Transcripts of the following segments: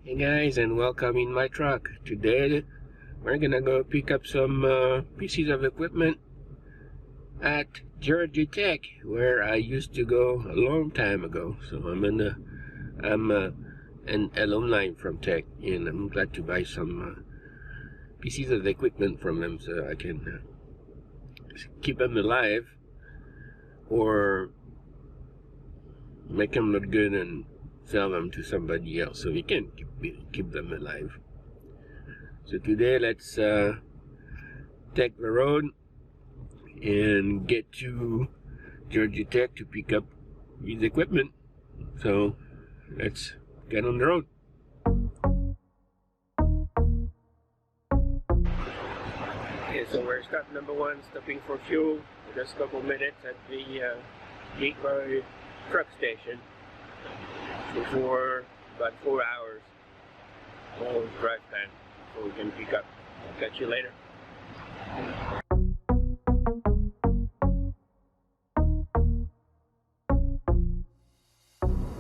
Hey guys, and welcome in my truck. Today we're gonna go pick up some pieces of equipment at Georgia Tech, where I used to go a long time ago. So I'm an alumni from Tech, and I'm glad to buy some pieces of equipment from them so I can keep them alive or make them look good and sell them to somebody else so we can keep them alive. So today let's take the road and get to Georgia Tech to pick up his equipment. So let's get on the road. Okay, so we're stop number one, stopping for fuel for just a couple minutes at the Gateway truck station for about 4 hours. We'll drive time so we can pick up. I'll catch you later.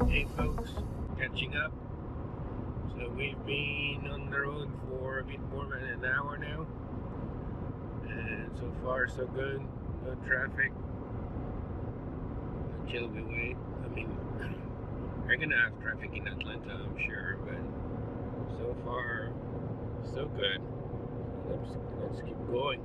Hey folks, catching up. So we've been on the road for a bit more than an hour now, and so far so good. No traffic until we wait. I mean, we're gonna have traffic in Atlanta, I'm sure, but so far so good. Let's keep going.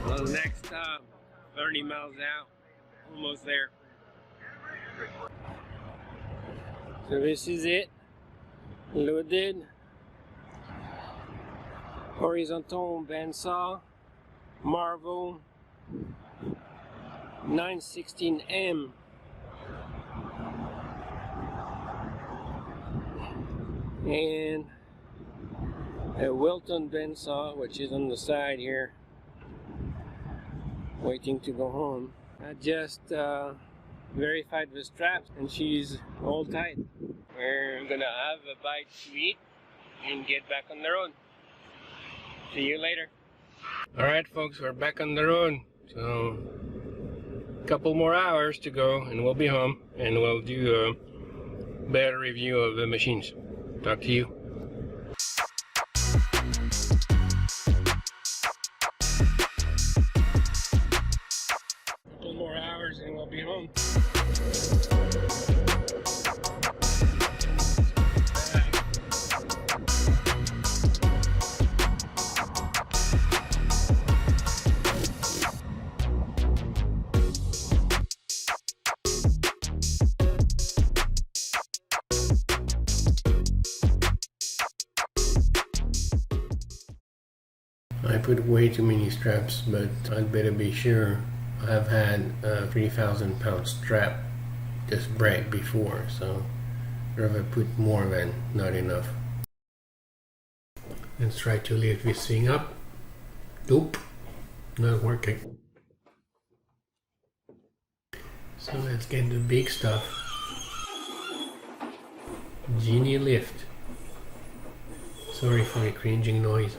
Well, next stop, 30 miles out, almost there. So this is it, loaded, horizontal bandsaw, Marvel 916M. And a Wilton bandsaw, which is on the side here, waiting to go home. I just verified the straps and she's all tight. We're gonna have a bite to eat and get back on the road. See you later. Alright folks, we're back on the road. So a couple more hours to go and we'll be home, and we'll do a better review of the machines. Talk to you. Couple more hours and we'll be home. I put way too many straps, but I'd better be sure. I've had a 3,000 pound strap just break before, so rather put more than not enough. Let's try to lift this thing up. Nope, not working. So let's get the big stuff. Genie lift. Sorry for the cringing noise.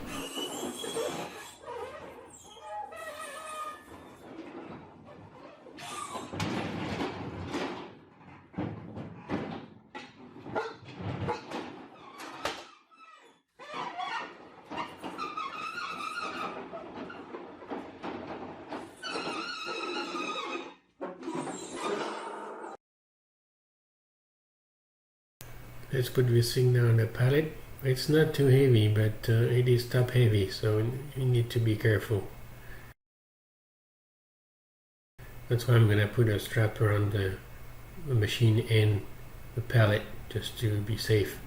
Let's put this thing down on the pallet. It's not too heavy, but it is top heavy, so you need to be careful. That's why I'm going to put a strap around the machine and the pallet just to be safe.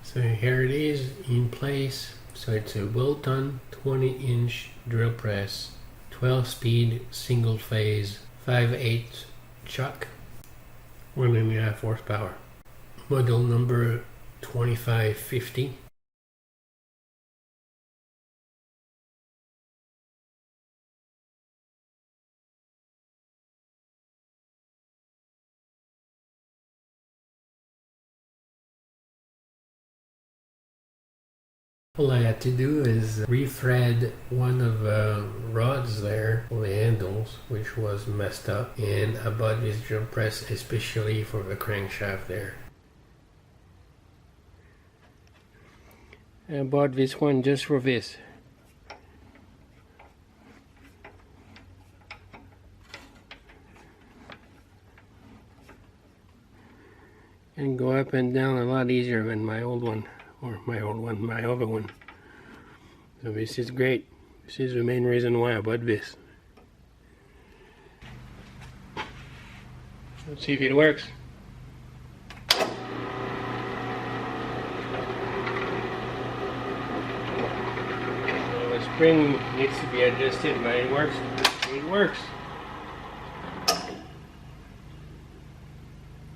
So here it is in place. So it's a Wilton 20-inch drill press, 12-speed single phase 5/8 chuck, 1.5 horsepower. Model number 2550. All I had to do is rethread one of the rods there for the handles, which was messed up, and I bought this drill press especially for the crankshaft there. I bought this one just for this. And go up and down a lot easier than my old one. Or my other one. So this is great. This is the main reason why I bought this. Let's see if it works. So the spring needs to be adjusted, but it works. It works.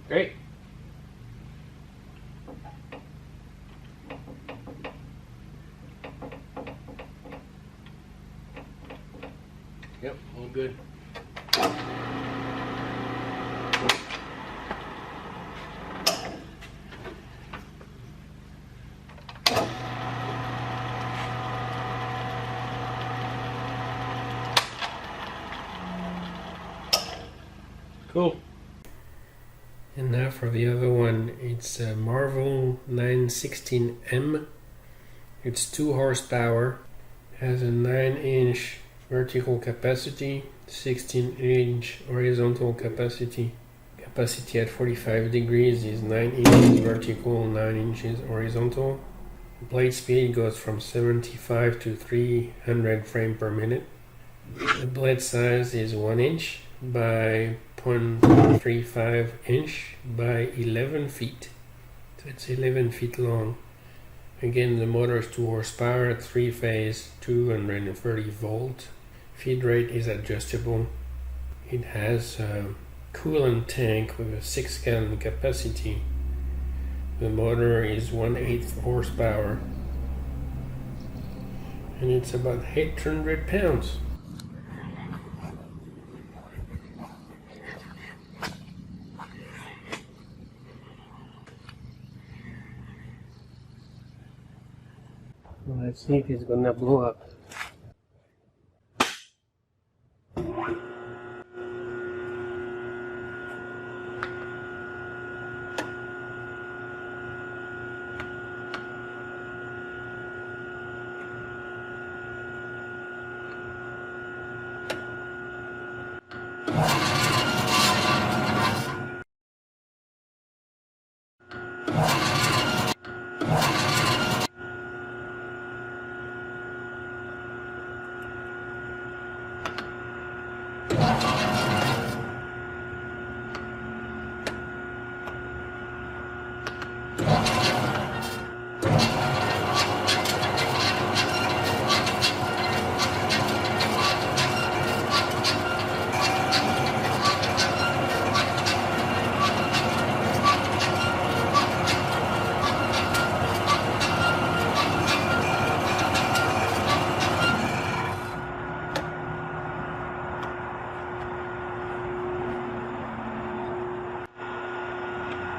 Great. Yep, all good. Cool. And now for the other one, it's a Marvel 916M. It's 2 horsepower, has a 9-inch vertical capacity, 16-inch horizontal capacity. Capacity at 45 degrees is 9 inches vertical, 9 inches horizontal. Blade speed goes from 75 to 300 frames per minute. The blade size is 1 inch by 0.35 inch by 11 feet. So it's 11 feet long. Again, the motor is 2 horsepower, 3-phase, 230 volt. Feed rate is adjustable. It has a coolant tank with a 6-gallon capacity. The motor is 1/8 horsepower. And it's about 800 pounds. Let's see if it's gonna blow up.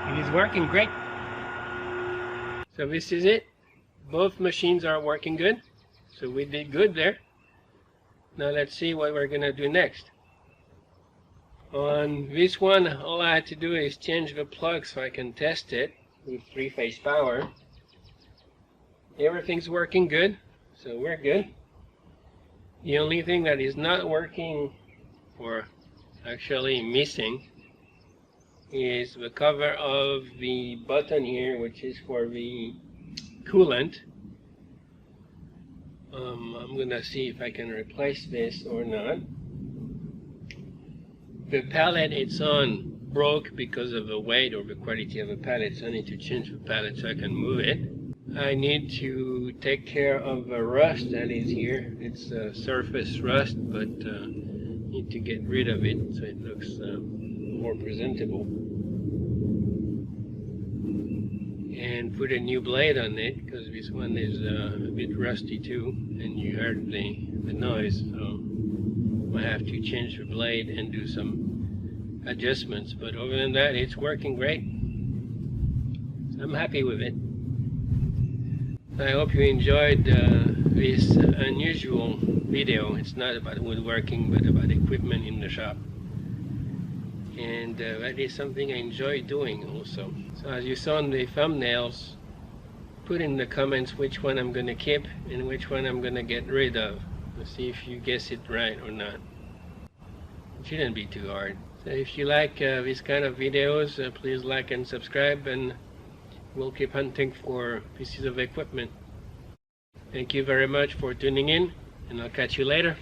It is working great. So this is it. Both machines are working good. So we did good there. Now let's see what we're gonna do next. On this one, all I had to do is change the plug so I can test it with 3-phase power. Everything's working good, so we're good. The only thing that is not working, or actually missing, is the cover of the button here, which is for the coolant. I'm gonna see if I can replace this or not. The pallet it's on broke because of the weight or the quality of the pallet, so I need to change the pallet so I can move it. I need to take care of a rust that is here. It's a surface rust, but need to get rid of it so it looks more presentable. And put a new blade on it, because this one is a bit rusty too, and you heard the noise, so I have to change the blade and do some adjustments. But other than that, it's working great. So I'm happy with it. I hope you enjoyed this unusual video. It's not about woodworking, but about equipment in the shop. And that is something I enjoy doing also. So as you saw in the thumbnails, put in the comments which one I'm going to keep and which one I'm going to get rid of. Let's see if you guess it right or not. It shouldn't be too hard. So if you like these kind of videos, please like and subscribe, and we'll keep hunting for pieces of equipment. Thank you very much for tuning in, and I'll catch you later.